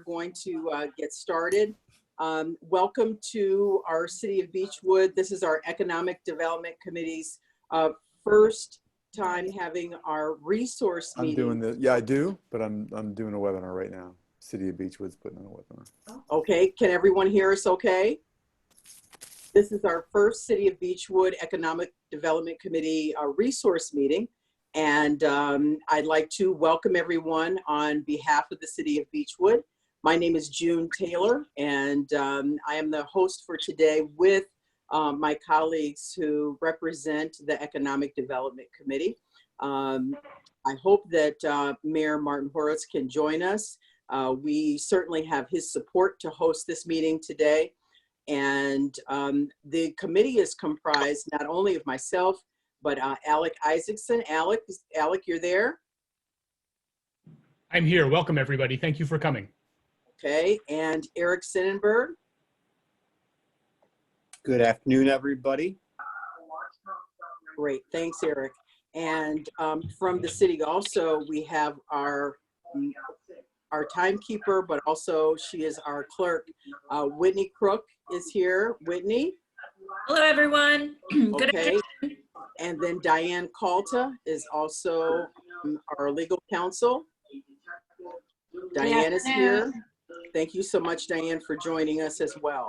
going to get started. Welcome to our City of Beachwood. This is our Economic Development Committee's first time having our resource meeting. I'm doing this. Yeah, I do, but I'm doing a webinar right now. City of Beachwood's putting on a webinar. Okay, can everyone hear us okay? This is our first City of Beachwood Economic Development Committee resource meeting. And I'd like to welcome everyone on behalf of the City of Beachwood. My name is June Taylor, and I am the host for today with my colleagues who represent the Economic Development Committee. I hope that Mayor Martin Horace can join us. We certainly have his support to host this meeting today. And the committee is comprised not only of myself, but Alec Isaacson. Alec, you're there? I'm here. Welcome, everybody. Thank you for coming. Okay, and Eric Sinnenberg. Good afternoon, everybody. Great, thanks, Eric. And from the city also, we have our timekeeper, but also she is our clerk. Whitney Crook is here. Whitney. Hello, everyone. Good Okay. And then Diane Calta is also our legal counsel. Diane is here. Thank you so much, Diane, for joining us as well.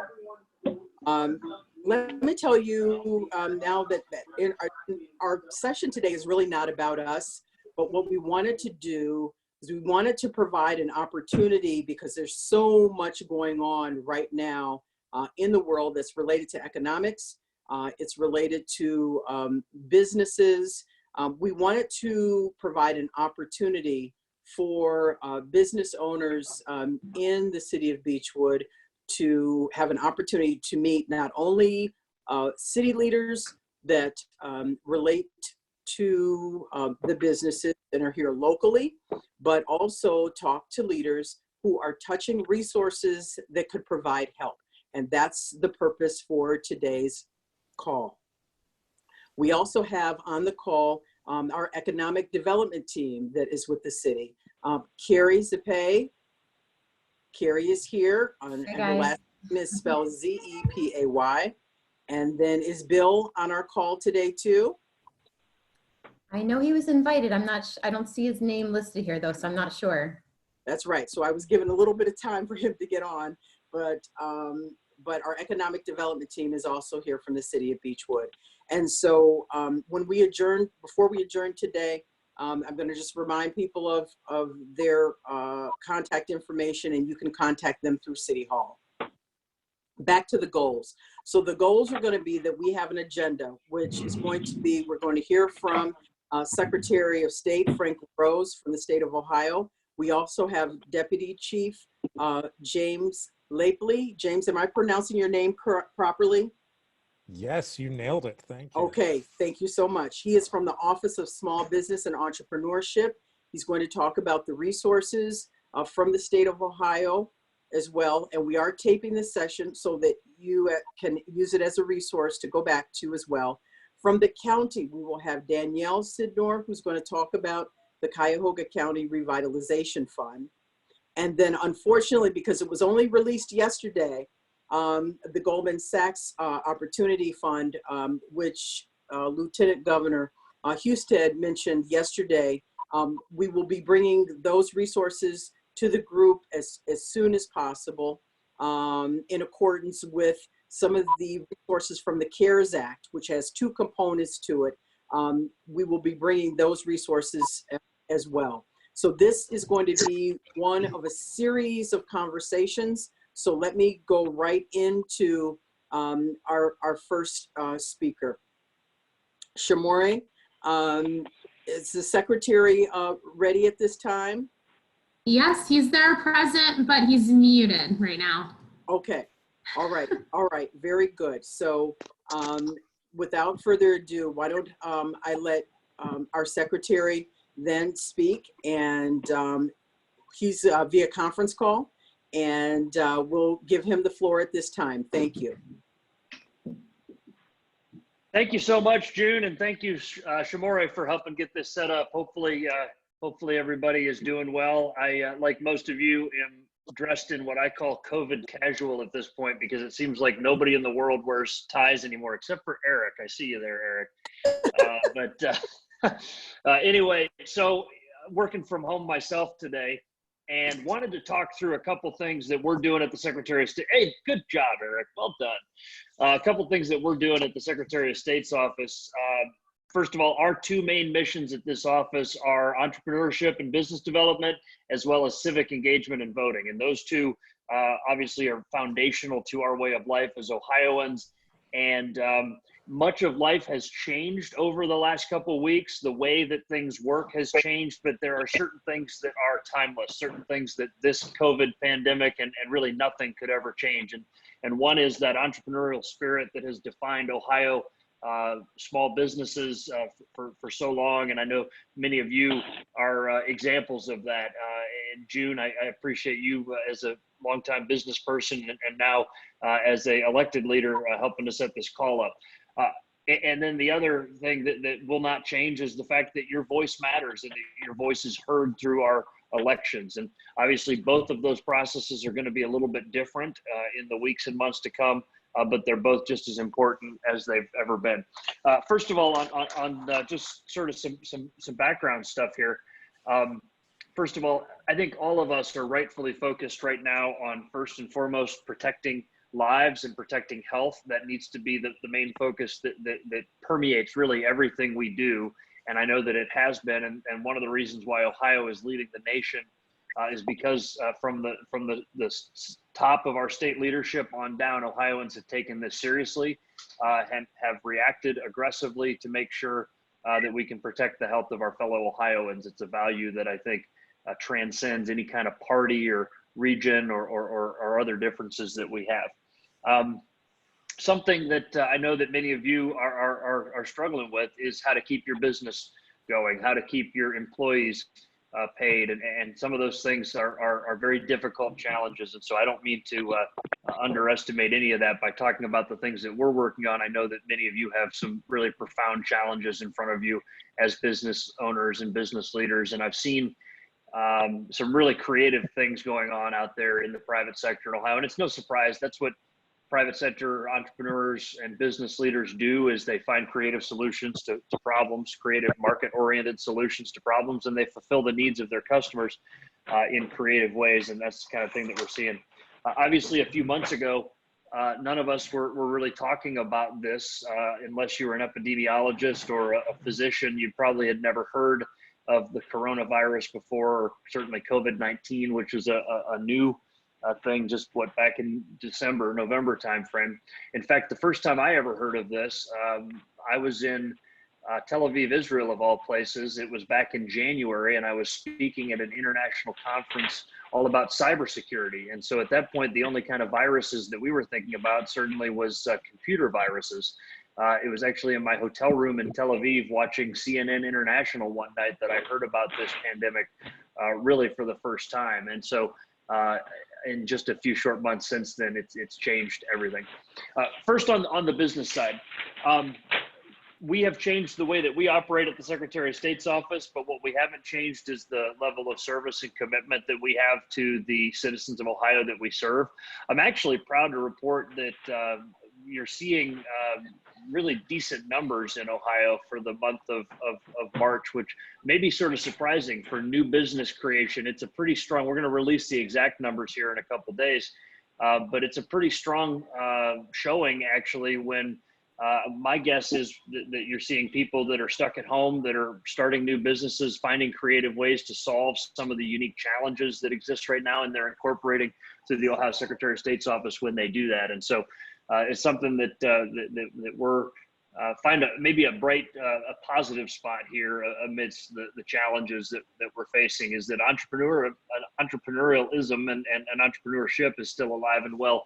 Let me tell you now that in our session today is really not about us, but what we wanted to do is we wanted to provide an opportunity, because there's so much going on right now in the world that's related to economics. It's related to businesses. We wanted to provide an opportunity for business owners in the City of Beachwood to have an opportunity to meet not only city leaders that relate to the businesses that are here locally, but also talk to leaders who are touching resources that could provide help. And that's the purpose for today's call. We also have on the call our economic development team that is with the city. Carrie Zepay. Carrie is here, and her last name is spelled Z-E-P-A-Y. And then is Bill on our call today too? I know he was invited. I don't see his name listed here though, so I'm not sure. That's right. So I was given a little bit of time for him to get on, but our economic development team is also here from the City of Beachwood. And so before we adjourn today, I'm going to just remind people of their contact information, and you can contact them through City Hall. Back to the goals. So the goals are going to be that we have an agenda, which is going to be, we're going to hear from Secretary of State Frank Rose from the state of Ohio. We also have Deputy Chief James Lapley. James, am I pronouncing your name properly? Yes, you nailed it. Thank you. Okay, thank you so much. He is from the Office of Small Business and Entrepreneurship. He's going to talk about the resources from the state of Ohio as well. And we are taping this session so that you can use it as a resource to go back to as well. From the county, we will have Danielle Sidnor, who's going to talk about the Cuyahoga County Revitalization Fund. And then unfortunately, because it was only released yesterday, the Goldman Sachs Opportunity Fund, which Lieutenant Governor Husted mentioned yesterday, we will be bringing those resources to the group as soon as possible in accordance with some of the resources from the CARES Act, which has two components to it. We will be bringing those resources as well. So this is going to be one of a series of conversations. So let me go right into our first speaker. Shamori, is the secretary ready at this time? Yes, he's there present, but he's muted right now. Okay, all right, very good. So without further ado, why don't I let our secretary then speak, and he's via conference call, and we'll give him the floor at this time. Thank you. Thank you so much, June, and thank you, Shamore, for helping get this set up. Hopefully everybody is doing well. I, like most of you, am dressed in what I call COVID casual at this point because it seems like nobody in the world wears ties anymore except for Eric. I see you there, Eric. Anyway, so working from home myself today and wanted to talk through a couple things that we're doing at the Secretary of State. Hey, good job, Eric. Well done. A couple things that we're doing at the Secretary of State's office. First of all, our two main missions at this office are entrepreneurship and business development, as well as civic engagement and voting. And those two obviously are foundational to our way of life as Ohioans. And much of life has changed over the last couple of weeks. The way that things work has changed, but there are certain things that are timeless, certain things that this COVID pandemic and really nothing could ever change. And one is that entrepreneurial spirit that has defined Ohio small businesses for so long. And I know many of you are examples of that. In June, I appreciate you as a longtime business person and now as a elected leader helping to set this call up. And then the other thing that will not change is the fact that your voice matters and that your voice is heard through our elections. And obviously both of those processes are going to be a little bit different in the weeks and months to come, but they're both just as important as they've ever been. First of all, on just sort of some background stuff here. First of all, I think all of us are rightfully focused right now on first and foremost protecting lives and protecting health. That needs to be the main focus that permeates really everything we do. And I know that it has been. And one of the reasons why Ohio is leading the nation is because from the top of our state leadership on down, Ohioans have taken this seriously and have reacted aggressively to make sure that we can protect the health of our fellow Ohioans. It's a value that I think transcends any kind of party or region or other differences that we have. Something that I know that many of you are struggling with is how to keep your business going, how to keep your employees paid, and some of those things are very difficult challenges. And so I don't mean to underestimate any of that by talking about the things that we're working on. I know that many of you have some really profound challenges in front of you as business owners and business leaders, and I've seen some really creative things going on out there in the private sector in Ohio. And it's no surprise, that's what private sector entrepreneurs and business leaders do, is they find creative solutions to problems, creative market-oriented solutions to problems, and they fulfill the needs of their customers in creative ways. And that's the kind of thing that we're seeing. Obviously, a few months ago, none of us were really talking about this unless you were an epidemiologist or a physician. You probably had never heard of the coronavirus before, or certainly COVID-19, which is a new thing just back in November timeframe. In fact, the first time I ever heard of this, I was in Tel Aviv, Israel, of all places. It was back in January, and I was speaking at an international conference all about cybersecurity. And so at that point, the only kind of viruses that we were thinking about certainly was computer viruses. It was actually in my hotel room in Tel Aviv watching CNN International one night that I heard about this pandemic really for the first time. And so in just a few short months since then, it's changed everything. First on the business side, we have changed the way that we operate at the Secretary of State's office, but what we haven't changed is the level of service and commitment that we have to the citizens of Ohio that we serve. I'm actually proud to report that you're seeing really decent numbers in Ohio for the month of March, which may be sort of surprising for new business creation. It's a pretty strong, we're going to release the exact numbers here in a couple of days, but it's a pretty strong showing actually when my guess is that you're seeing people that are stuck at home, that are starting new businesses, finding creative ways to solve some of the unique challenges that exist right now, and they're incorporating to the Ohio Secretary of State's office when they do that. And so it's something that we're find maybe a bright, a positive spot here amidst the challenges that we're facing, is that entrepreneurialism and entrepreneurship is still alive and well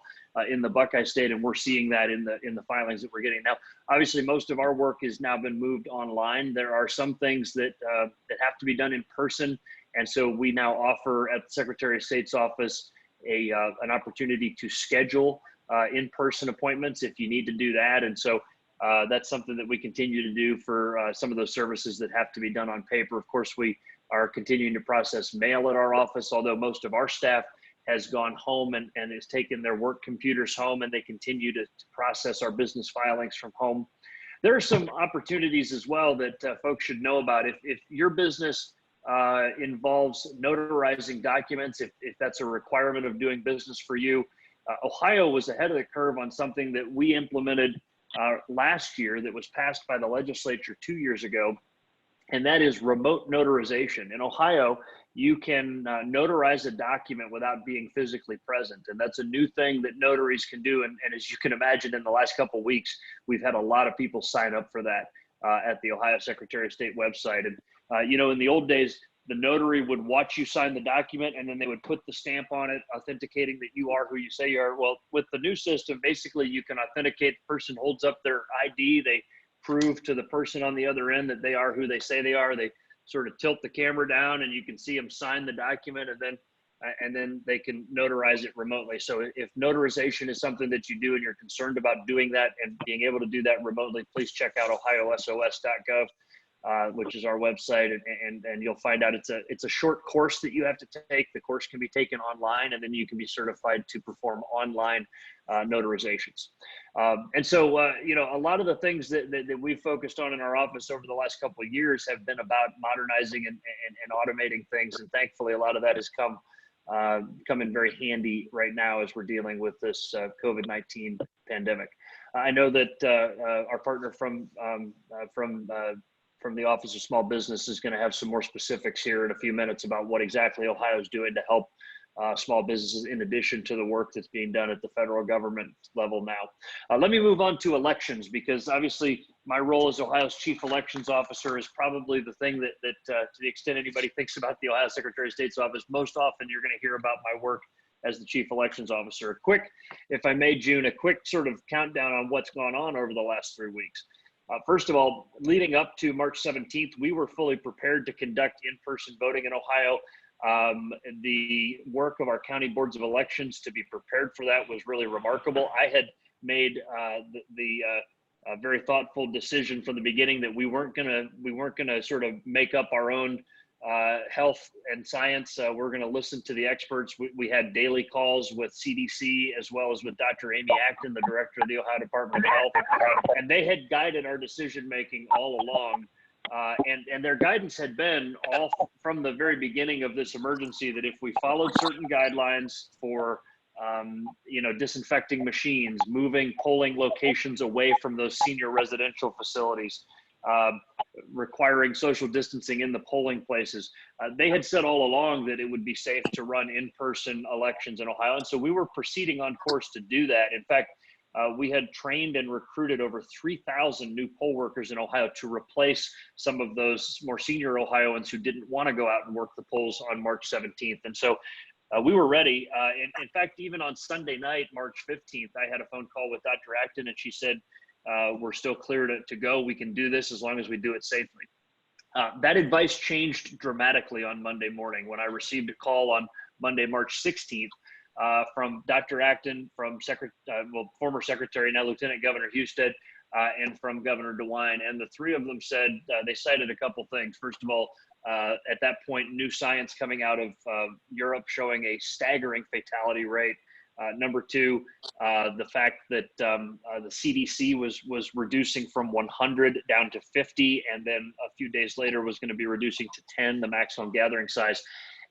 in the Buckeye State, and we're seeing that in the filings that we're getting now. Obviously, most of our work has now been moved online. There are some things that have to be done in person, and so we now offer at the Secretary of State's office an opportunity to schedule in-person appointments if you need to do that. And so that's something that we continue to do for some of those services that have to be done on paper. Of course, we are continuing to process mail at our office, although most of our staff has gone home and has taken their work computers home, and they continue to process our business filings from home. There are some opportunities as well that folks should know about. If your business involves notarizing documents, if that's a requirement of doing business for you, Ohio was ahead of the curve on something that we implemented last year that was passed by the legislature 2 years ago, and that is remote notarization. In Ohio, you can notarize a document without being physically present, and that's a new thing that notaries can do. And as you can imagine, in the last couple of weeks, we've had a lot of people sign up for that at the Ohio Secretary of State website. And you know, in the old days, the notary would watch you sign the document, and then they would put the stamp on it, authenticating that you are who you say you are. Well, with the new system, basically you can authenticate. The person holds up their ID, they prove to the person on the other end that they are who they say they are. They sort of tilt the camera down, and you can see them sign the document, and then they can notarize it remotely. So if notarization is something that you do and you're concerned about doing that and being able to do that remotely, please check out ohiosos.gov. Which is our website, and you'll find out it's a short course that you have to take. The course can be taken online, and then you can be certified to perform online notarizations. And so, you know, a lot of the things that we've focused on in our office over the last couple of years have been about modernizing and automating things, and thankfully, a lot of that has come in very handy right now as we're dealing with this COVID-19 pandemic. I know that our partner from the Office of Small Business is going to have some more specifics here in a few minutes about what exactly Ohio is doing to help small businesses, in addition to the work that's being done at the federal government level now. Let me move on to elections, because obviously my role as Ohio's Chief Elections Officer is probably the thing that to the extent anybody thinks about the Ohio Secretary of State's office, most often you're going to hear about my work as the Chief Elections Officer. A quick, if I may, June, a quick sort of countdown on what's gone on over the last 3 weeks. First of all, leading up to March 17th, we were fully prepared to conduct in-person voting in Ohio. The work of our county boards of elections to be prepared for that was really remarkable. I had made the very thoughtful decision from the beginning that we weren't gonna sort of make up our own health and science. We're going to listen to the experts. We had daily calls with CDC as well as with Dr. Amy Acton, the director of the Ohio Department of Health, and they had guided our decision making all along. And their guidance had been all from the very beginning of this emergency that if we followed certain guidelines for you know, disinfecting machines, moving polling locations away from those senior residential facilities, requiring social distancing in the polling places. They had said all along that it would be safe to run in-person elections in Ohio. And so we were proceeding on course to do that. In fact, we had trained and recruited over 3,000 new poll workers in Ohio to replace some of those more senior Ohioans who didn't want to go out and work the polls on March 17th. And so we were ready. In fact, even on Sunday night, March 15th, I had a phone call with Dr. Acton, and she said, we're still clear to go. We can do this as long as we do it safely. That advice changed dramatically on Monday morning when I received a call on Monday, March 16th from Dr. Acton, from former Secretary, now Lieutenant Governor Husted, and from Governor DeWine. And the three of them said, they cited a couple things. First of all, at that point, new science coming out of Europe showing a staggering fatality rate. Number two, the fact that the CDC was reducing from 100 down to 50, and then a few days later was going to be reducing to 10, the maximum gathering size.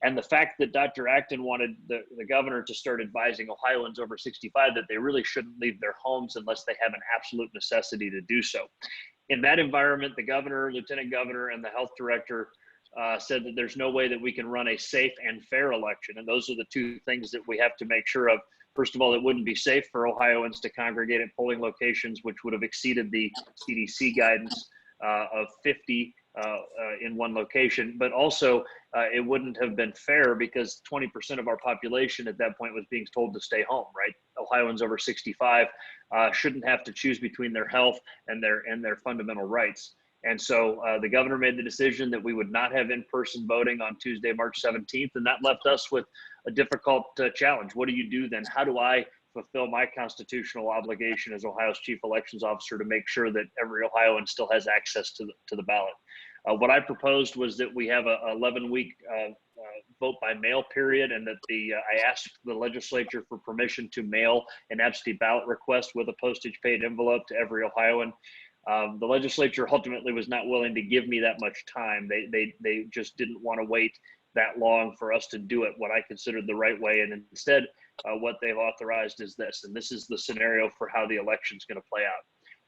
And the fact that Dr. Acton wanted the governor to start advising Ohioans over 65 that they really shouldn't leave their homes unless they have an absolute necessity to do so. In that environment, the governor, lieutenant governor, and the health director said that there's no way that we can run a safe and fair election. And those are the two things that we have to make sure of. First of all, it wouldn't be safe for Ohioans to congregate at polling locations, which would have exceeded the CDC guidance of 50 in one location. But also, it wouldn't have been fair because 20% of our population at that point was being told to stay home, right? Ohioans over 65 shouldn't have to choose between their health and their fundamental rights. And so the governor made the decision that we would not have in-person voting on Tuesday, March 17th, and that left us with a difficult challenge. What do you do then? How do I fulfill my constitutional obligation as Ohio's Chief Elections Officer to make sure that every Ohioan still has access to the ballot? What I proposed was that we have a 11-week vote by mail period, and that I asked the legislature for permission to mail an absentee ballot request with a postage paid envelope to every Ohioan. The legislature ultimately was not willing to give me that much time. They just didn't want to wait that long for us to do it what I considered the right way. And instead, what they've authorized is this, and this is the scenario for how the election is going to play out.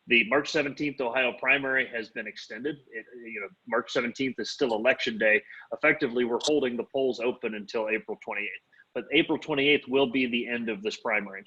The March 17th Ohio primary has been extended. March 17th is still election day. Effectively, we're holding the polls open until April 28th. But April 28th will be the end of this primary.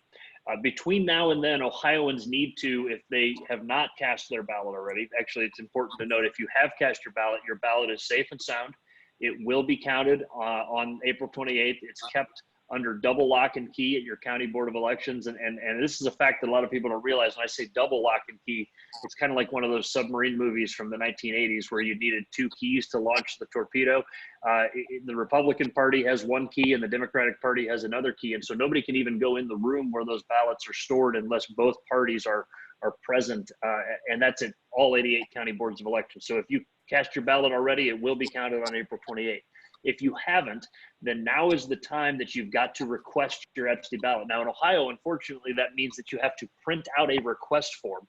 Between now and then, Ohioans need to, if they have not cast their ballot already, actually, it's important to note, if you have cast your ballot is safe and sound. It will be counted on April 28th. It's kept under double lock and key at your county board of elections. And this is a fact that a lot of people don't realize. When I say double lock and key, it's kind of like one of those submarine movies from the 1980s where you needed 2 keys to launch the torpedo. The Republican Party has 1 key and the Democratic Party has another key. And so nobody can even go in the room where those ballots are stored unless both parties are present. And that's at all 88 county boards of elections. So if you cast your ballot already, it will be counted on April 28th. If you haven't, then now is the time that you've got to request your absentee ballot. Now in Ohio, unfortunately, that means that you have to print out a request form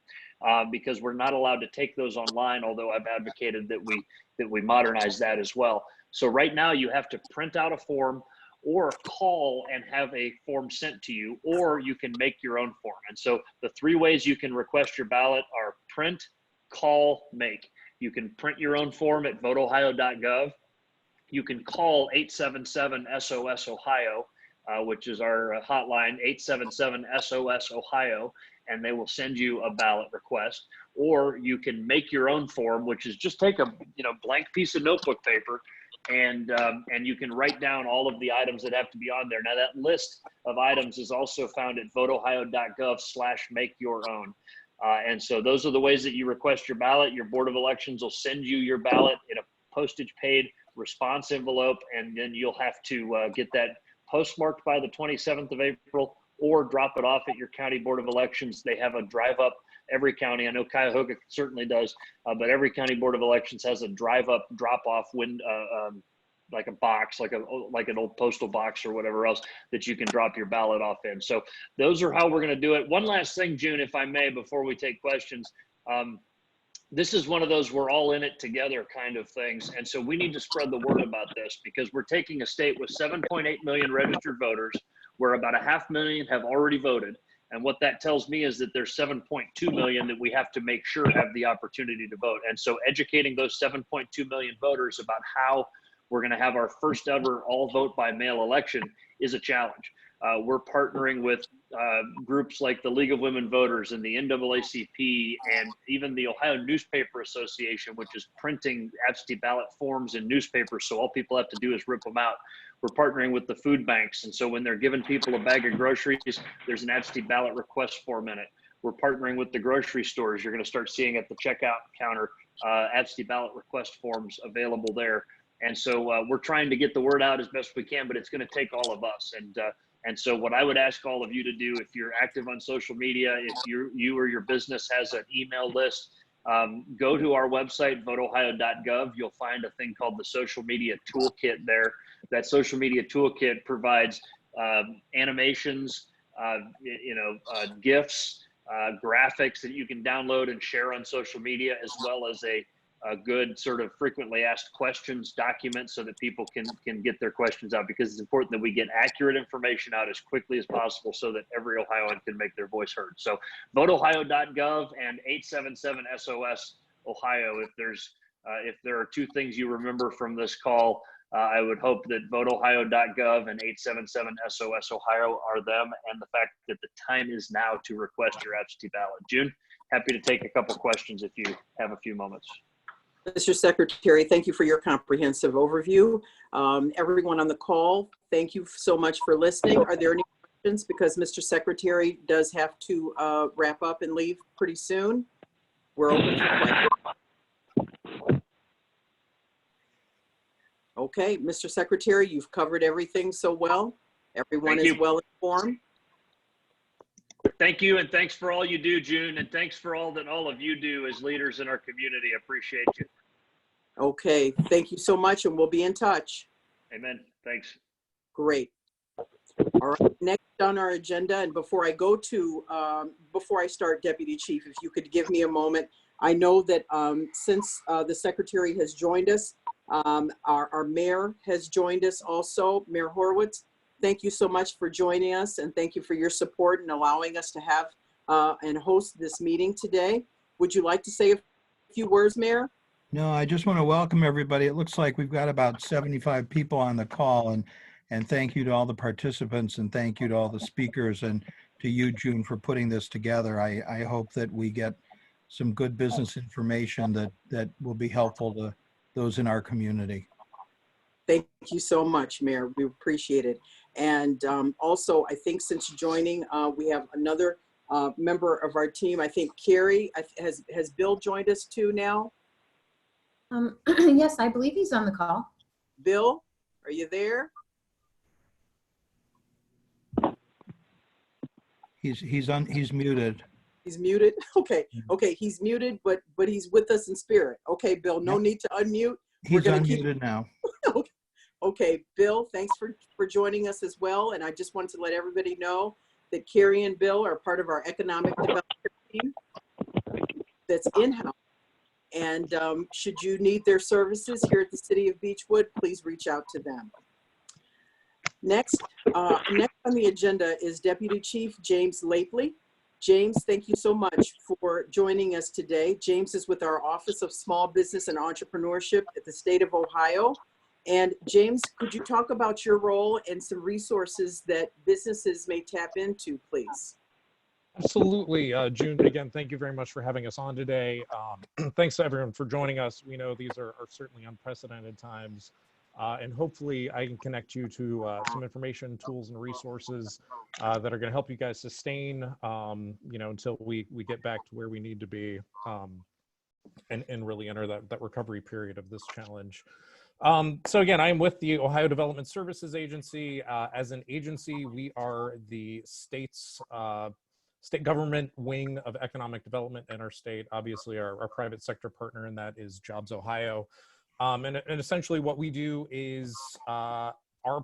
because we're not allowed to take those online, although I've advocated that we modernize that as well. So right now you have to print out a form or call and have a form sent to you, or you can make your own form. And so the 3 ways you can request your ballot are print, call, make. You can print your own form at voteohio.gov. You can call 877-SOS-OHIO, which is our hotline, 877-SOS-OHIO, and they will send you a ballot request. Or you can make your own form, which is just take a blank piece of notebook paper, and you can write down all of the items that have to be on there. Now that list of items is also found at voteohio.gov/make-your-own. And so those are the ways that you request your ballot. Your Board of Elections will send you your ballot in a postage paid response envelope, and then you'll have to get that postmarked by the 27th of April or drop it off at your county board of elections. They have a drive up. Every county, I know Cuyahoga certainly does, but every county board of elections has a drive up drop off like a box, like an old postal box or whatever else that you can drop your ballot off in. So those are how we're going to do it. One last thing, June, if I may, before we take questions. This is one of those we're all in it together kind of things. And so we need to spread the word about this because we're taking a state with 7.8 million registered voters, where about 500,000 have already voted. And what that tells me is that there's 7.2 million that we have to make sure have the opportunity to vote. And so educating those 7.2 million voters about how we're going to have our first ever all vote by mail election is a challenge. We're partnering with groups like the League of Women Voters and the NAACP and even the Ohio Newspaper Association, which is printing absentee ballot forms in newspapers. So all people have to do is rip them out. We're partnering with the food banks. And so when they're giving people a bag of groceries, there's an absentee ballot request form in it. We're partnering with the grocery stores. You're going to start seeing at the checkout counter absentee ballot request forms available there. And so we're trying to get the word out as best we can, but it's going to take all of us. And so what I would ask all of you to do, if you're active on social media, if you or your business has an email list, go to our website, voteohio.gov. You'll find a thing called the social media toolkit there. That social media toolkit provides animations, GIFs, graphics that you can download and share on social media, as well as a good sort of frequently asked questions document so that people can get their questions out, because it's important that we get accurate information out as quickly as possible so that every Ohioan can make their voice heard. So voteohio.gov and 877-SOS-OHIO. If there are 2 things you remember from this call, I would hope that voteohio.gov and 877-SOS-OHIO are them, and the fact that the time is now to request your absentee ballot. June, happy to take a couple questions if you have a few moments. Mr. Secretary, thank you for your comprehensive overview. Everyone on the call, thank you so much for listening. Are there any questions? Because Mr. Secretary does have to wrap up and leave pretty soon. We're open for questions. Okay, Mr. Secretary, you've covered everything so well. Everyone is well informed. Thank you, and thanks for all you do, June, and thanks for all that all of you do as leaders in our community. I appreciate you. Okay, thank you so much, and we'll be in touch. Amen. Thanks. Great. All right, next on our agenda, and before I go to, before I start, Deputy Chief, if you could give me a moment. I know that since the Secretary has joined us, our Mayor has joined us also, Mayor Horowitz. Thank you so much for joining us, and thank you for your support and allowing us to have and host this meeting today. Would you like to say a few words, Mayor? No, I just want to welcome everybody. It looks like we've got about 75 people on the call, and thank you to all the participants, and thank you to all the speakers, and to you, June, for putting this together. I hope that we get some good business information that will be helpful to those in our community. Thank you so much, Mayor. We appreciate it. And also, I think since joining, we have another member of our team. I think Carrie, has Bill joined us too now? Yes, I believe he's on the call. Bill, are you there? He's muted. He's muted. Okay, he's muted, but he's with us in spirit. Okay, Bill, no Yep. need to unmute. He's unmuted now. Okay, Bill, thanks for joining us as well. And I just wanted to let everybody know that Carrie and Bill are part of our economic development team that's in-house. And should you need their services here at the City of Beachwood, please reach out to them. Next on the agenda is Deputy Chief James Lapley. James, thank you so much for joining us today. James is with our Office of Small Business and Entrepreneurship at the state of Ohio. And James, could you talk about your role and some resources that businesses may tap into, please? Absolutely. June, again, thank you very much for having us on today. Thanks to everyone for joining us. We know these are certainly unprecedented times. And hopefully I can connect you to some information, tools, and resources that are going to help you guys sustain, until we get back to where we need to be and really enter that recovery period of this challenge. So again, I'm with the Ohio Development Services Agency. As an agency, we are the state's state government wing of economic development in our state. Obviously, our private sector partner in that is Jobs Ohio. And essentially what we do is our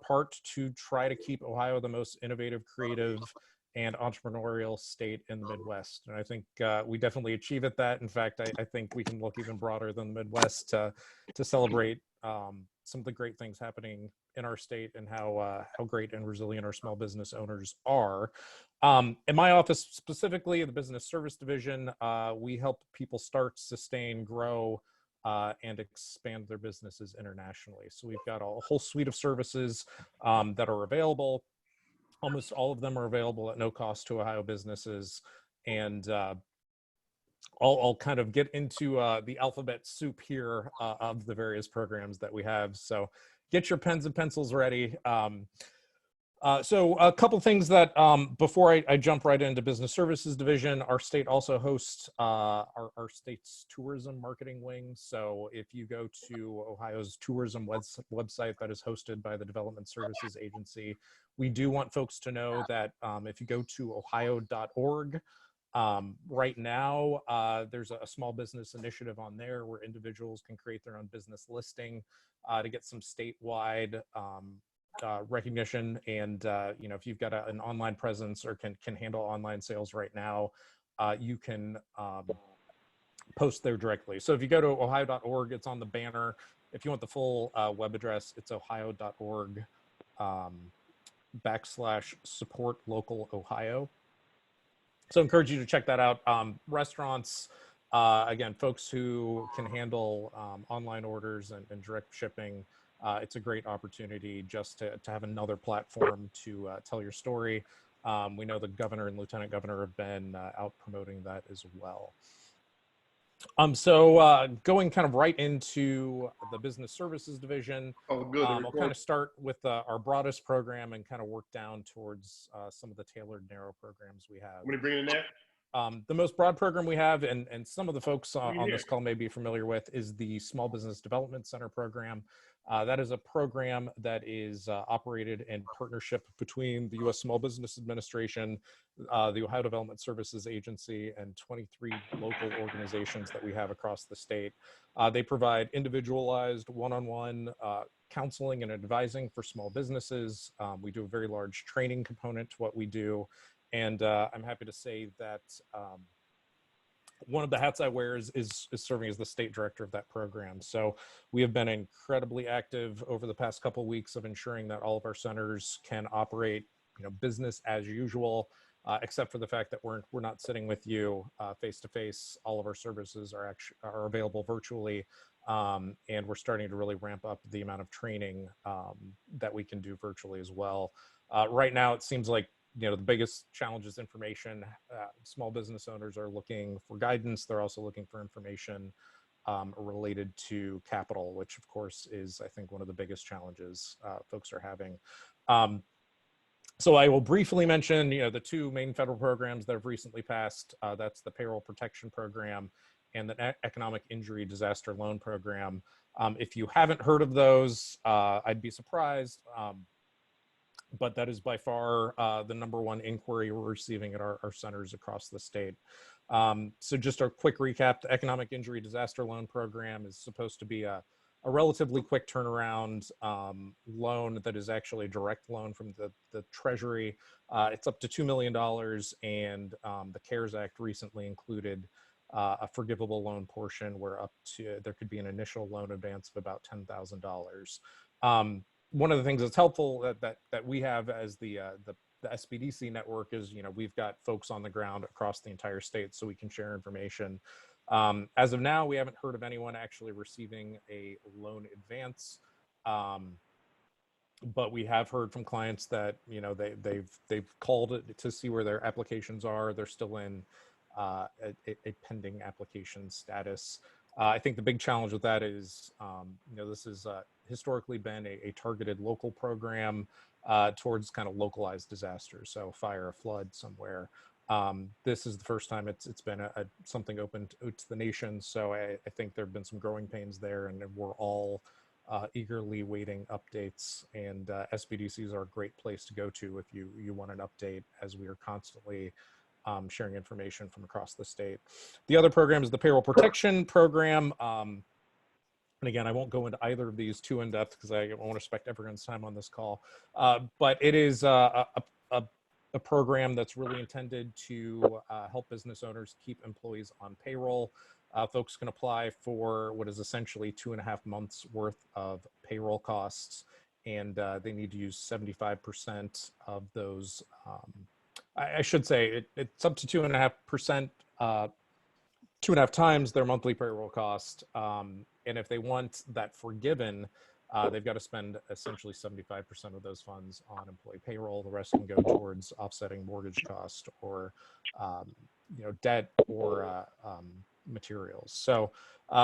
part to try to keep Ohio the most innovative, creative, and entrepreneurial state in the Midwest. And I think we definitely achieve at that. In fact, I think we can look even broader than the Midwest to celebrate some of the great things happening in our state and how great and resilient our small business owners are. In my office specifically, the Business Service Division, we help people start, sustain, grow, and expand their businesses internationally. So we've got a whole suite of services that are available. Almost all of them are available at no cost to Ohio businesses. And I'll kind of get into the alphabet soup here of the various programs that we have. So get your pens and pencils ready. So a couple things that before I jump right into Business Services Division, our state also hosts our state's tourism marketing wing. So if you go to Ohio's tourism website that is hosted by the Development Services Agency, we do want folks to know that if you go to ohio.org, right now, there's a small business initiative on there where individuals can create their own business listing to get some statewide recognition. And if you've got an online presence or can handle online sales right now, you can post there directly. So if you go to ohio.org, it's on the banner. If you want the full web address, it's ohio.org /support local Ohio. So I encourage you to check that out. Restaurants, again, folks who can handle online orders and direct shipping, it's a great opportunity just to have another platform to tell your story. We know the governor and lieutenant governor have been out promoting that as well. So going kind of right into the Business Services Division, I'll kind of start with our broadest program and kind of work down towards some of the tailored narrow programs we have. What are you bringing in there? The most broad program we have, and some of the folks on this call may be familiar with, is the Small Business Development Center program. That is a program that is operated in partnership between the U.S. Small Business Administration, the Ohio Development Services Agency, and 23 local organizations that we have across the state. They provide individualized one-on-one counseling and advising for small businesses. We do a very large training component to what we do. And I'm happy to say that one of the hats I wear is serving as the state director of that program. So we have been incredibly active over the past couple of weeks of ensuring that all of our centers can operate, business as usual, except for the fact that we're not sitting with you face to face. All of our services are available virtually, and we're starting to really ramp up the amount of training that we can do virtually as well. Right now, it seems like the biggest challenge is information. Small business owners are looking for guidance. They're also looking for information related to capital, which of course is, I think, one of the biggest challenges folks are having. So I will briefly mention, the two main federal programs that have recently passed. That's the Payroll Protection Program and the Economic Injury Disaster Loan Program. If you haven't heard of those, I'd be surprised. But that is by far the #1 inquiry we're receiving at our centers across the state. So just a quick recap, the Economic Injury Disaster Loan Program is supposed to be a relatively quick turnaround loan that is actually a direct loan from the Treasury. It's up to $2 million, and the CARES Act recently included a forgivable loan portion where there could be an initial loan advance of about $10,000. One of the things that's helpful that we have as the SBDC network is, we've got folks on the ground across the entire state, so we can share information. As of now, we haven't heard of anyone actually receiving a loan advance, but we have heard from clients that they've called it to see where their applications are. They're still in a pending application status. I think the big challenge with that is, this has historically been a targeted local program towards kind of localized disasters, so fire, a flood somewhere. This is the first time it's been something open to the nation, so I think there have been some growing pains there, and we're all eagerly waiting updates. And SBDCs are a great place to go to if you want an update, as we are constantly sharing information from across the state. The other program is the Payroll Protection Program. And again, I won't go into either of these too in depth because I want to respect everyone's time on this call. But it is a program that's really intended to help business owners keep employees on payroll. Folks can apply for what is essentially 2.5 months worth of payroll costs, and they need to use 75% of those. I should say it's up to 2.5%, 2.5 times their monthly payroll cost. And if they want that forgiven, they've got to spend essentially 75% of those funds on employee payroll. The rest can go towards offsetting mortgage cost or debt or materials. So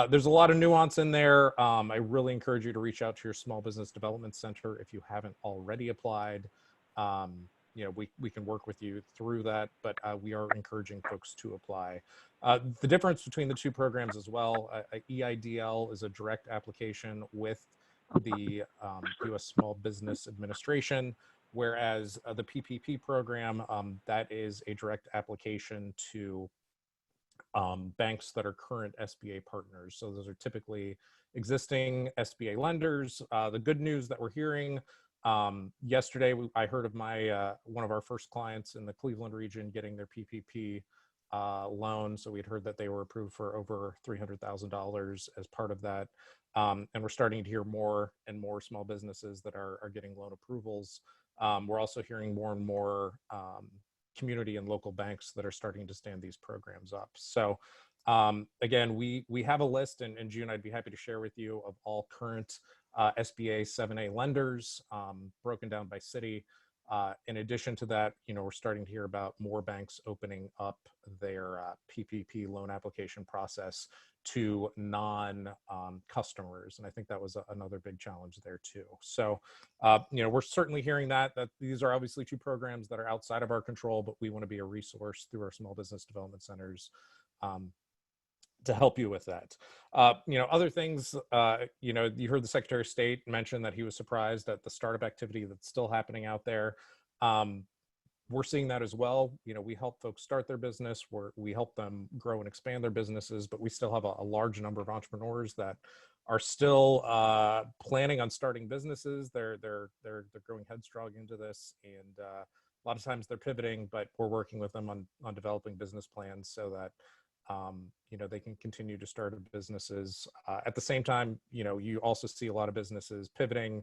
there's a lot of nuance in there. I really encourage you to reach out to your Small Business Development Center if you haven't already applied. We can work with you through that, but we are encouraging folks to apply. The difference between the two programs as well, EIDL is a direct application with the U.S. Small Business Administration, whereas the PPP program, that is a direct application to banks that are current SBA partners. So those are typically existing SBA lenders. The good news that we're hearing, yesterday I heard of one of our first clients in the Cleveland region getting their PPP loan. So we'd heard that they were approved for over $300,000 as part of that. And we're starting to hear more and more small businesses that are getting loan approvals. We're also hearing more and more community and local banks that are starting to stand these programs up. So again, we have a list, and in June, I'd be happy to share with you of all current SBA 7A lenders broken down by city. In addition to that, we're starting to hear about more banks opening up their PPP loan application process to non-customers. And I think that was another big challenge there too. So, we're certainly hearing that these are obviously two programs that are outside of our control, but we want to be a resource through our small business development centers to help you with that. Other things, you heard the Secretary of State mention that he was surprised at the startup activity that's still happening out there. We're seeing that as well. We help folks start their business, we help them grow and expand their businesses, but we still have a large number of entrepreneurs that are still planning on starting businesses. They're growing headstrong into this, and a lot of times they're pivoting, but we're working with them on developing business plans so that they can continue to start businesses. At the same time, you also see a lot of businesses pivoting,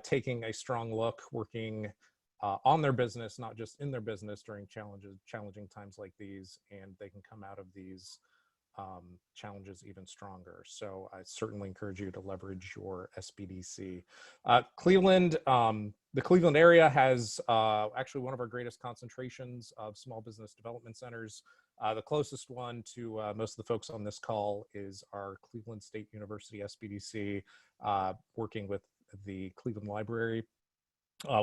taking a strong look, working on their business, not just in their business during challenging times like these, and they can come out of these challenges even stronger. So I certainly encourage you to leverage your SBDC. Cleveland, the Cleveland area has actually one of our greatest concentrations of small business development centers. The closest one to most of the folks on this call is our Cleveland State University SBDC, working with the Cleveland Library.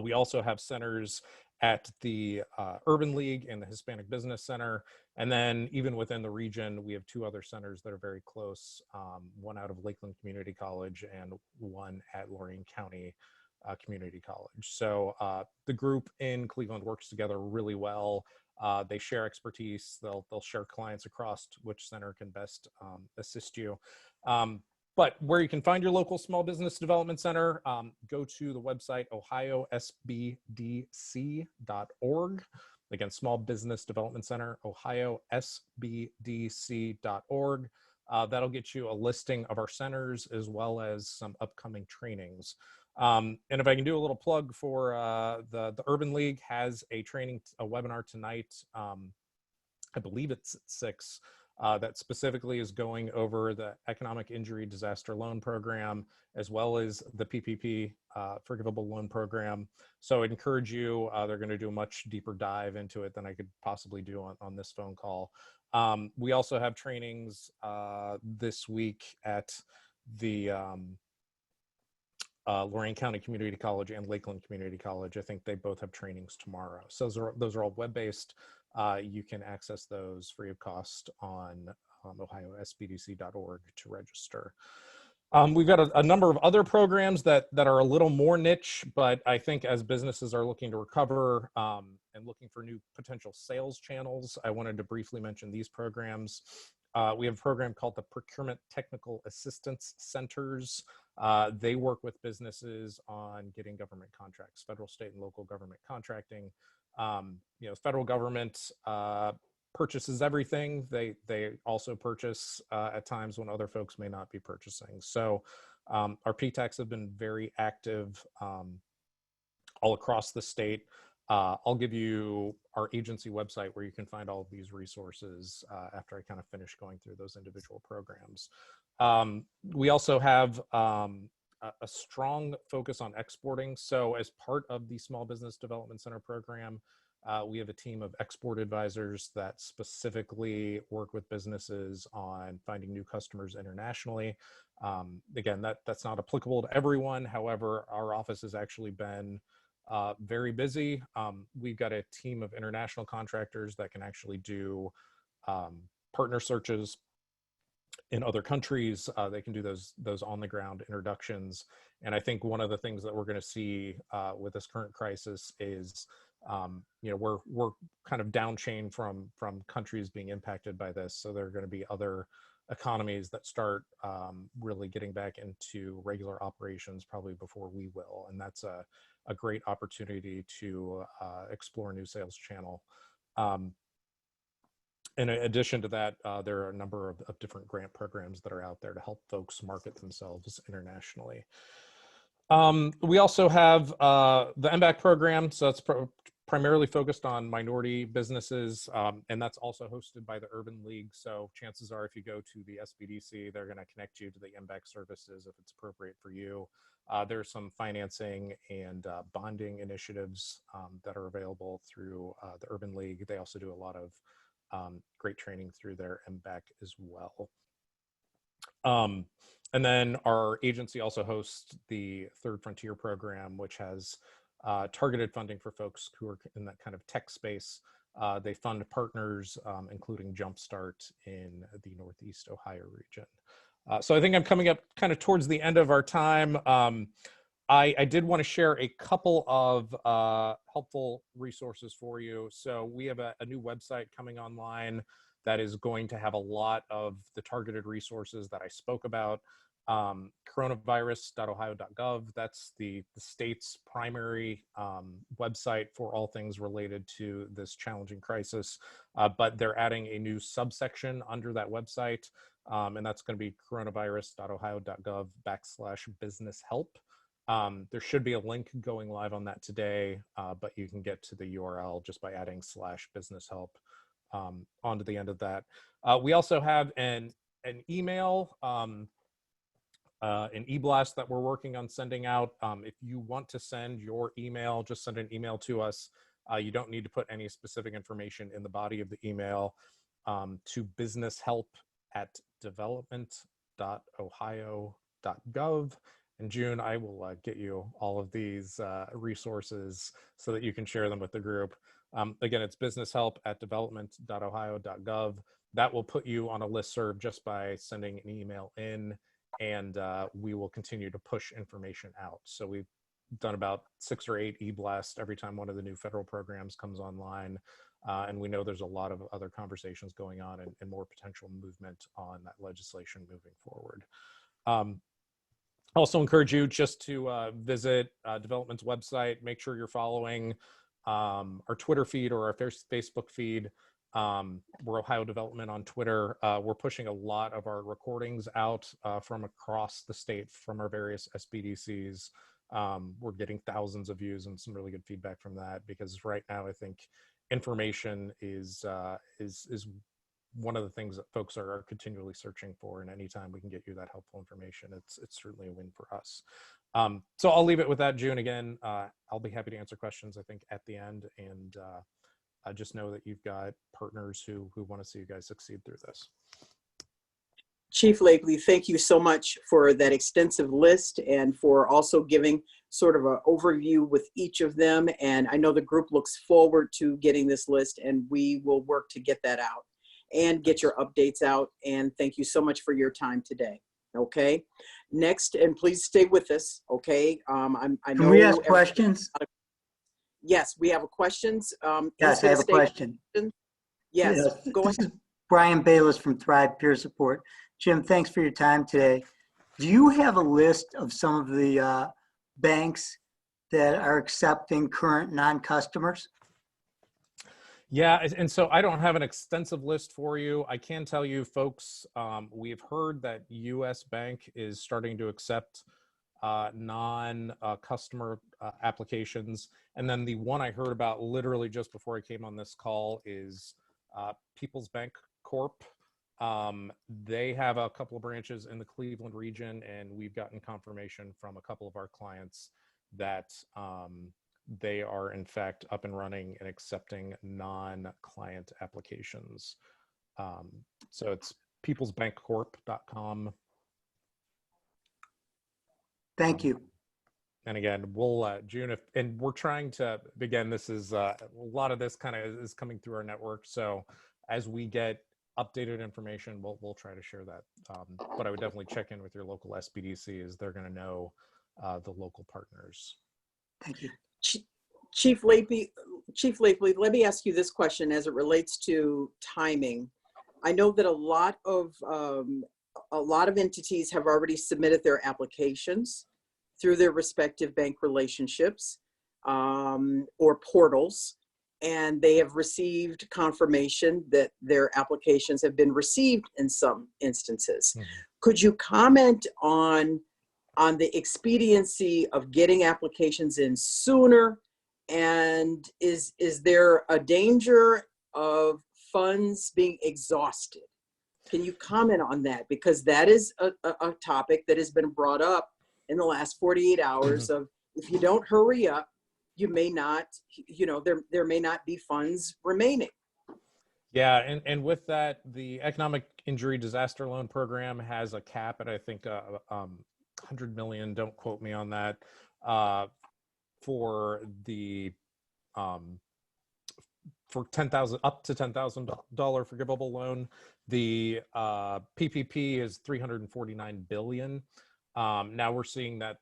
We also have centers at the Urban League and the Hispanic Business Center. And then even within the region, we have two other centers that are very close, one out of Lakeland Community College and one at Lorain County Community College. So the group in Cleveland works together really well. They share expertise. They'll share clients across which center can best assist you. But where you can find your local small business development center, go to the website ohiosbdc.org. Again, Small Business Development Center, ohiosbdc.org. That'll get you a listing of our centers as well as some upcoming trainings. And if I can do a little plug for the Urban League has a webinar tonight. I believe it's at 6. That specifically is going over the Economic Injury Disaster Loan Program, as well as the PPP Forgivable Loan Program. So I'd encourage you, they're going to do a much deeper dive into it than I could possibly do on this phone call. We also have trainings this week at the Lorain County Community College and Lakeland Community College. I think they both have trainings tomorrow. So those are all web-based. You can access those free of cost on ohiosbdc.org to register. We've got a number of other programs that are a little more niche, but I think as businesses are looking to recover and looking for new potential sales channels, I wanted to briefly mention these programs. We have a program called the Procurement Technical Assistance Centers. They work with businesses on getting government contracts, federal, state, and local government contracting. Federal government purchases everything. They also purchase at times when other folks may not be purchasing. So our PTACs have been very active all across the state. I'll give you our agency website where you can find all of these resources after I kind of finish going through those individual programs. We also have a strong focus on exporting. So as part of the Small Business Development Center program, we have a team of export advisors that specifically work with businesses on finding new customers internationally. Again, that's not applicable to everyone. However, our office has actually been very busy. We've got a team of international contractors that can actually do partner searches in other countries. They can do those on the ground introductions. And I think one of the things that we're going to see with this current crisis is, we're kind of down chain from countries being impacted by this. So there are going to be other economies that start really getting back into regular operations probably before we will. And that's a great opportunity to explore a new sales channel. In addition to that, there are a number of different grant programs that are out there to help folks market themselves internationally. We also have the MBAC program. So that's primarily focused on minority businesses, and that's also hosted by the Urban League. So chances are if you go to the SBDC, they're going to connect you to the MBAC services if it's appropriate for you. There's some financing and bonding initiatives that are available through the Urban League. They also do a lot of great training through their MBAC as well. And then our agency also hosts the Third Frontier program, which has targeted funding for folks who are in that kind of tech space. They fund partners, including Jumpstart in the Northeast Ohio region. So I think I'm coming up kind of towards the end of our time. I did want to share a couple of helpful resources for you. So we have a new website coming online that is going to have a lot of the targeted resources that I spoke about. Coronavirus.ohio.gov, that's the state's primary website for all things related to this challenging crisis. But they're adding a new subsection under that website, and that's going to be coronavirus.ohio.gov/business help. There should be a link going live on that today, but you can get to the URL just by adding /business help onto the end of that. We also have an email, an e-blast that we're working on sending out. If you want to send your email, just send an email to us. You don't need to put any specific information in the body of the email, to businesshelp@development.ohio.gov. And June, I will get you all of these resources so that you can share them with the group. Again, it's businesshelp@development.ohio.gov. That will put you on a listserv just by sending an email in, and we will continue to push information out. So we've done about 6 or 8 e-blasts every time one of the new federal programs comes online. And we know there's a lot of other conversations going on and more potential movement on that legislation moving forward. Also encourage you just to visit Development's website. Make sure you're following our Twitter feed or our Facebook feed. We're Ohio Development on Twitter. We're pushing a lot of our recordings out from across the state from our various SBDCs. We're getting thousands of views and some really good feedback from that, because right now I think information is one of the things that folks are continually searching for, and anytime we can get you that helpful information, it's certainly a win for us. So I'll leave it with that, June. Again, I'll be happy to answer questions, I think, at the end, and just know that you've got partners who want to see you guys succeed through this. Chief Lapley, thank you so much for that extensive list and for also giving sort of an overview with each of them. And I know the group looks forward to getting this list, and we will work to get that out and get your updates out. And thank you so much for your time today. Okay. Next, and please stay with us. Okay. I know. Can we ask questions? Yes, we have questions. Yes, I have a question. Yes, go ahead. This is Brian Bayless from Thrive Peer Support. Jim, thanks for your time today. Do you have a list of some of the banks that are accepting current non-customers? Yeah, and so I don't have an extensive list for you. I can tell you, folks, we've heard that US Bank is starting to accept non-customer applications. And then the one I heard about literally just before I came on this call is People's Bank Corp. They have a couple of branches in the Cleveland region, and we've gotten confirmation from a couple of our clients that they are in fact up and running and accepting non-client applications. So it's peoplesbankcorp.com. Thank you. And again, we'll, June, and we're trying to, again, this is, a lot of this kind of is coming through our network. So as we get updated information, we'll try to share that. But I would definitely check in with your local SBDC, as they're going to know the local partners. Thank you. Chief Lapley, let me ask you this question as it relates to timing. I know that a lot of entities have already submitted their applications through their respective bank relationships or portals, and they have received confirmation that their applications have been received in some instances. Mm-hmm. Could you comment on the expediency of getting applications in sooner? And is there a danger of funds being exhausted? Can you comment on that? Because that is a topic that has been brought up in the last 48 hours mm-hmm. of, if you don't hurry up, you may not, there may not be funds remaining. Yeah, and with that, the Economic Injury Disaster Loan Program has a cap at, I think, 100 million. Don't quote me on that. For the for 10,000 up to $10,000 forgivable loan. The PPP is 349 billion. Now we're seeing that,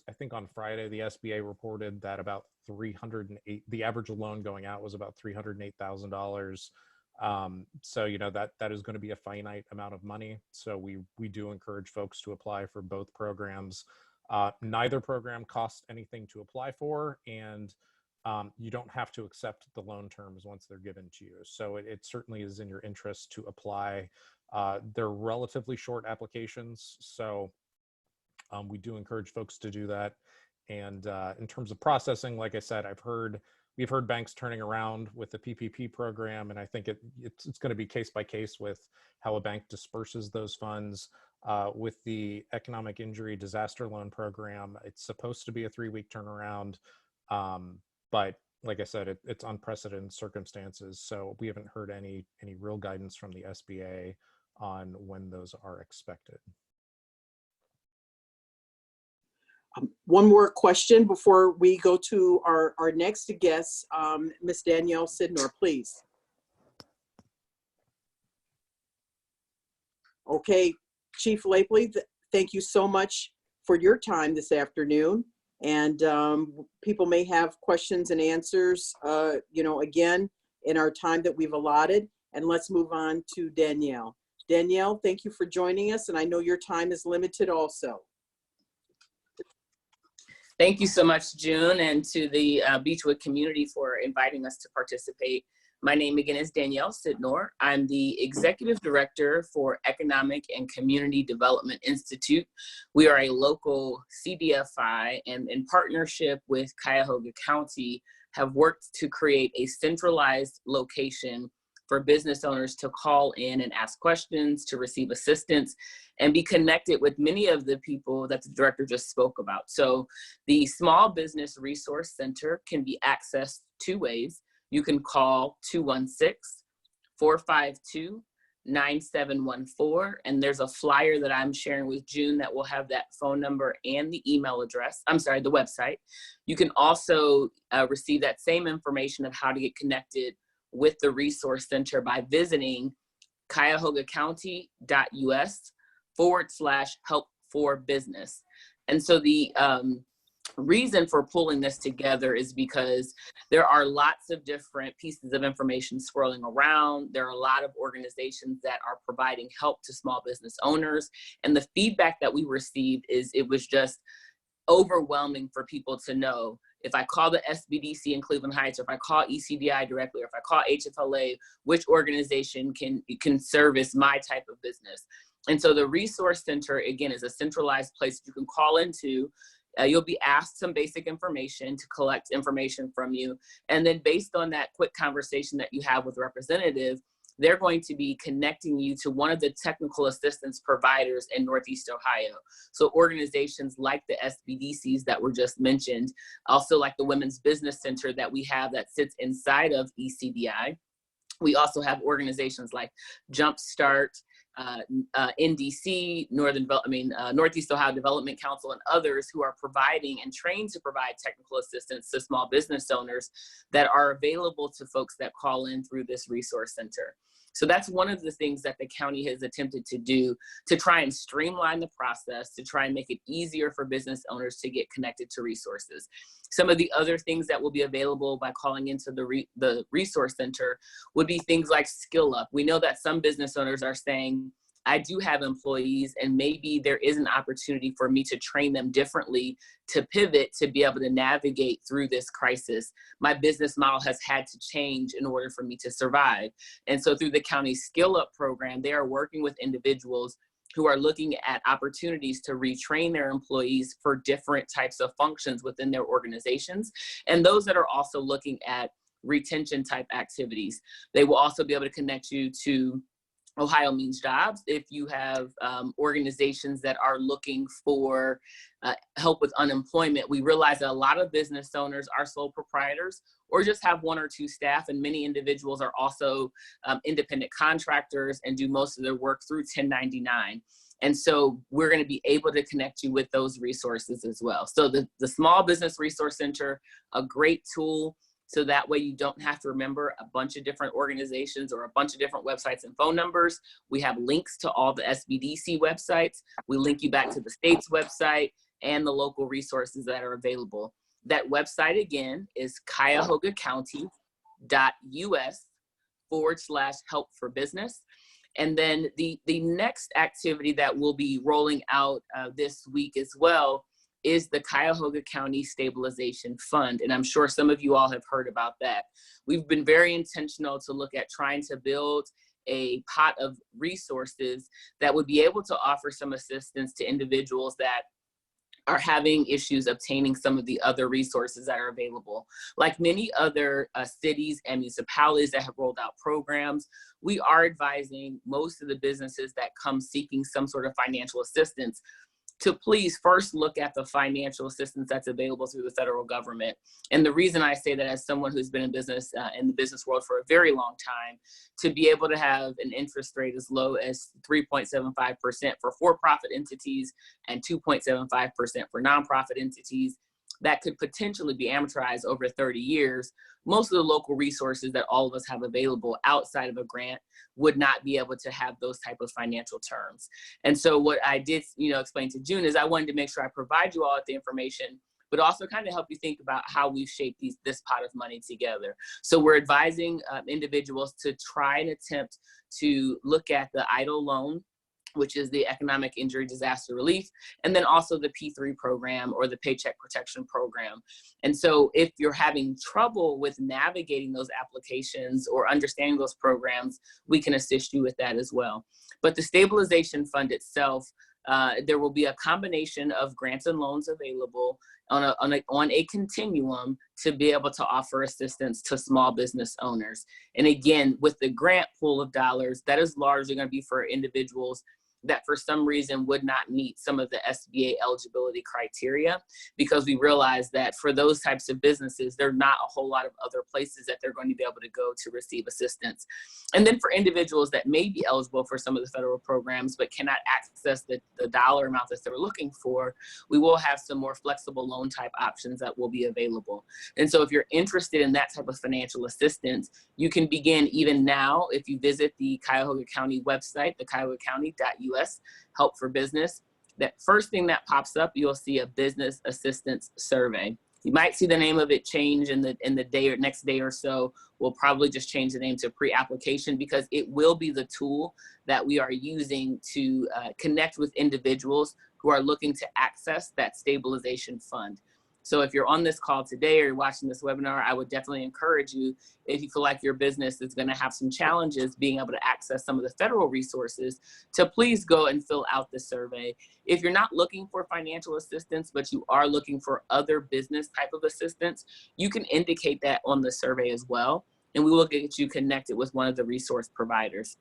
I think on Friday the SBA reported that about 308, the average loan going out was about $308,000. So that is going to be a finite amount of money. So we do encourage folks to apply for both programs. Neither program costs anything to apply for, and you don't have to accept the loan terms once they're given to you. So it certainly is in your interest to apply. They're relatively short applications, so we do encourage folks to do that. And in terms of processing, like I said, we've heard banks turning around with the PPP program, and I think it's going to be case by case with how a bank disperses those funds. With the Economic Injury Disaster Loan Program, it's supposed to be a 3-week turnaround. But like I said, it's unprecedented circumstances. So we haven't heard any real guidance from the SBA on when those are expected. One more question before we go to our next guest, Ms. Danielle Sidnor, please. Okay, Chief Lapley, thank you so much for your time this afternoon. And people may have questions and answers, again, in our time that we've allotted. And let's move on to Danielle. Danielle, thank you for joining us. And I know your time is limited also. Thank you so much, June, and to the Beachwood community for inviting us to participate. My name again is Danielle Sidnor. I'm the Executive Director for Economic and Community Development Institute. We are a local CDFI, and in partnership with Cuyahoga County, have worked to create a centralized location for business owners to call in and ask questions, to receive assistance, and be connected with many of the people that the director just spoke about. So the Small Business Resource Center can be accessed 2 ways. You can call 216-452-9714, and there's a flyer that I'm sharing with June that will have that phone number and the email address, the website. You can also receive that same information of how to get connected with the Resource Center by visiting cuyahogacounty.us/help for business. And so the reason for pulling this together is because there are lots of different pieces of information swirling around. There are a lot of organizations that are providing help to small business owners. And the feedback that we received is it was just overwhelming for people to know, if I call the SBDC in Cleveland Heights, or if I call ECDI directly, or if I call HFLA, which organization can service my type of business. And so the Resource Center, again, is a centralized place you can call into. You'll be asked some basic information to collect information from you. And then based on that quick conversation that you have with a representative, they're going to be connecting you to one of the technical assistance providers in Northeast Ohio. So organizations like the SBDCs that were just mentioned, also like the Women's Business Center that we have that sits inside of ECDI. We also have organizations like Jumpstart, NDC, Northeast Ohio Development Council, and others who are providing and trained to provide technical assistance to small business owners that are available to folks that call in through this resource center. So that's one of the things that the county has attempted to do to try and streamline the process, to try and make it easier for business owners to get connected to resources. Some of the other things that will be available by calling into the resource center would be things like Skill Up. We know that some business owners are saying, I do have employees and maybe there is an opportunity for me to train them differently to pivot to be able to navigate through this crisis. My business model has had to change in order for me to survive. And so through the county Skill Up program, they are working with individuals who are looking at opportunities to retrain their employees for different types of functions within their organizations. And those that are also looking at retention type activities. They will also be able to connect you to Ohio Means Jobs. If you have organizations that are looking for help with unemployment, we realize that a lot of business owners are sole proprietors or just have one or two staff, and many individuals are also independent contractors and do most of their work through 1099. And so we're going to be able to connect you with those resources as well. So the Small Business Resource Center, a great tool. So that way you don't have to remember a bunch of different organizations or a bunch of different websites and phone numbers. We have links to all the SBDC websites. We link you back to the state's website and the local resources that are available. That website again is cuyahogacounty.us/help for business. And then the next activity that we'll be rolling out this week as well is the Cuyahoga County Stabilization Fund. And I'm sure some of you all have heard about that. We've been very intentional to look at trying to build a pot of resources that would be able to offer some assistance to individuals that are having issues obtaining some of the other resources that are available. Like many other cities and municipalities that have rolled out programs, we are advising most of the businesses that come seeking some sort of financial assistance to please first look at the financial assistance that's available through the federal government. And the reason I say that, as someone who's been in business in the business world for a very long time, to be able to have an interest rate as low as 3.75% for for-profit entities and 2.75% for nonprofit entities, that could potentially be amortized over 30 years. Most of the local resources that all of us have available outside of a grant would not be able to have those type of financial terms. And so what I did, explain to June is I wanted to make sure I provide you all with the information, but also kind of help you think about how we've shaped this pot of money together. So we're advising individuals to try and attempt to look at the EIDL loan, which is the Economic Injury Disaster Relief, and then also the P3 program or the Paycheck Protection Program. And so if you're having trouble with navigating those applications or understanding those programs, we can assist you with that as well. But the Stabilization Fund itself, there will be a combination of grants and loans available on a continuum to be able to offer assistance to small business owners. And again, with the grant pool of dollars, that is largely going to be for individuals that for some reason would not meet some of the SBA eligibility criteria, because we realize that for those types of businesses, there are not a whole lot of other places that they're going to be able to go to receive assistance. And then for individuals that may be eligible for some of the federal programs but cannot access the dollar amount that they're looking for, we will have some more flexible loan type options that will be available. And so if you're interested in that type of financial assistance, you can begin even now if you visit the Cuyahoga County website, the cuyahogacounty.us help for business. That first thing that pops up, you'll see a business assistance survey. You might see the name of it change in the day or next day or so. We'll probably just change the name to pre-application, because it will be the tool that we are using to connect with individuals who are looking to access that stabilization fund. So if you're on this call today or you're watching this webinar, I would definitely encourage you, if you feel like your business is going to have some challenges being able to access some of the federal resources, to please go and fill out the survey. If you're not looking for financial assistance, but you are looking for other business type of assistance, you can indicate that on the survey as well, and we will get you connected with one of the resource providers.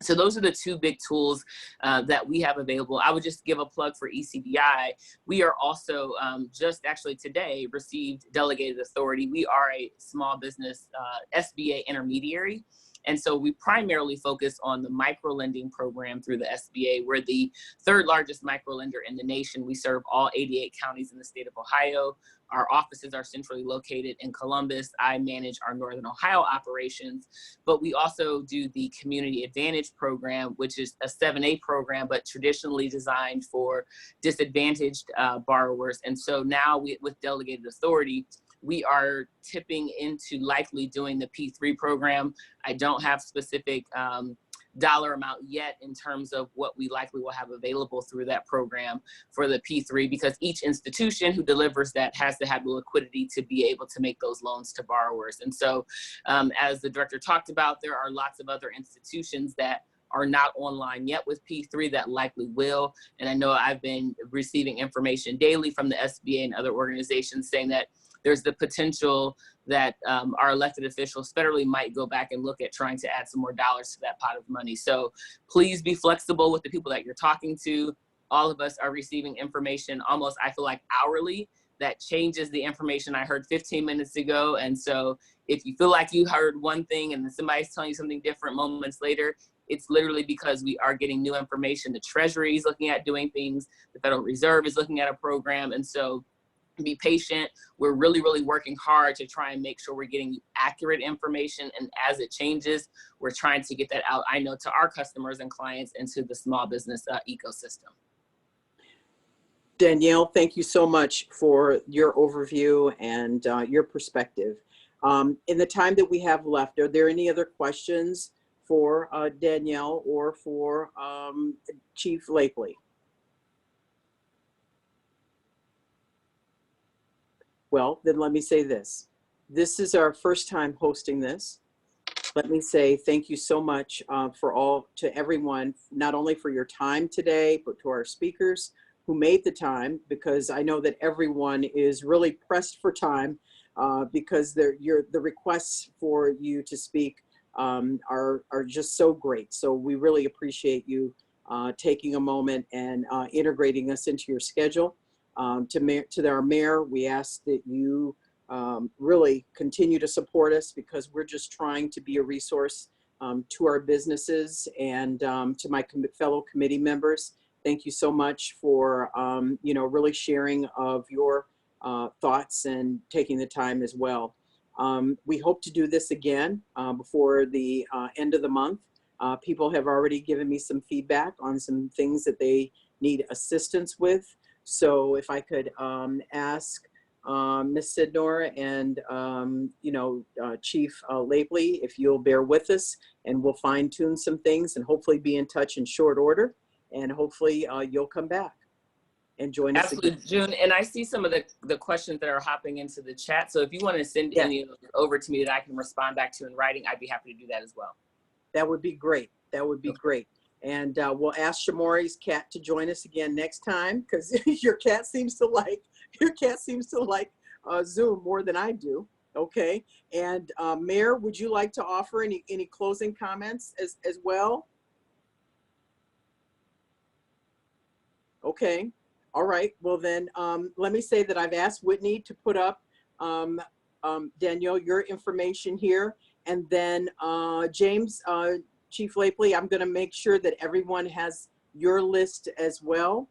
So those are the two big tools that we have available. I would just give a plug for ECDI. We are also just actually today received delegated authority. We are a small business SBA intermediary. And so we primarily focus on the micro-lending program through the SBA. We're the third largest micro-lender in the nation. We serve all 88 counties in the state of Ohio. Our offices are centrally located in Columbus. I manage our Northern Ohio operations, but we also do the Community Advantage program, which is a 7A program, but traditionally designed for disadvantaged borrowers. And so now with delegated authority, we are tipping into likely doing the P3 program. I don't have specific dollar amount yet in terms of what we likely will have available through that program for the P3, because each institution who delivers that has to have the liquidity to be able to make those loans to borrowers. And so as the director talked about, there are lots of other institutions that are not online yet with P3 that likely will. And I know I've been receiving information daily from the SBA and other organizations saying that there's the potential that our elected officials federally might go back and look at trying to add some more dollars to that pot of money. So please be flexible with the people that you're talking to. All of us are receiving information almost, I feel like, hourly that changes the information I heard 15 minutes ago. And so if you feel like you heard one thing and then somebody's telling you something different moments later, it's literally because we are getting new information. The Treasury is looking at doing things. The Federal Reserve is looking at a program. And so be patient. We're really, really working hard to try and make sure we're getting accurate information. And as it changes, we're trying to get that out, I know, to our customers and clients and to the small business ecosystem. Danielle, thank you so much for your overview and your perspective. In the time that we have left, are there any other questions for Danielle or for Chief Lakely? Well, then let me say this. This is our first time hosting this. Let me say thank you so much to everyone, not only for your time today, but to our speakers who made the time, because I know that everyone is really pressed for time because the requests for you to speak are just so great. So we really appreciate you taking a moment and integrating us into your schedule. To our mayor, we ask that you really continue to support us, because we're just trying to be a resource to our businesses and to my fellow committee members. Thank you so much for, really sharing of your thoughts and taking the time as well. We hope to do this again before the end of the month. People have already given me some feedback on some things that they need assistance with. So if I could ask Ms. Sidnor and, Chief Lakely, if you'll bear with us, and we'll fine tune some things and hopefully be in touch in short order. And hopefully you'll come back and join us Absolutely, again. June. And I see some of the questions that are hopping into the chat. So if you want to send any of those over to me that I can respond back to in writing, I'd be happy to do that as well. That would be great. That would be great. And we'll ask Shamori's cat to join us again next time, because your cat seems to like Zoom more than I do. Okay. And Mayor, would you like to offer any closing comments as well? Okay. All right. Well then, let me say that I've asked Whitney to put up, Danielle, your information here. And then James, Chief Lakely, I'm going to make sure that everyone has your list as well.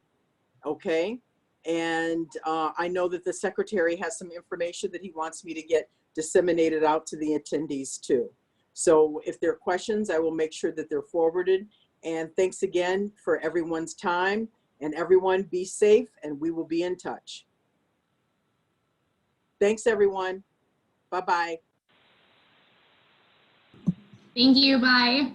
Okay. And I know that the secretary has some information that he wants me to get disseminated out to the attendees too. So if there are questions, I will make sure that they're forwarded. And thanks again for everyone's time. And everyone be safe, and we will be in touch. Thanks, everyone. Bye-bye. Thank you. Bye.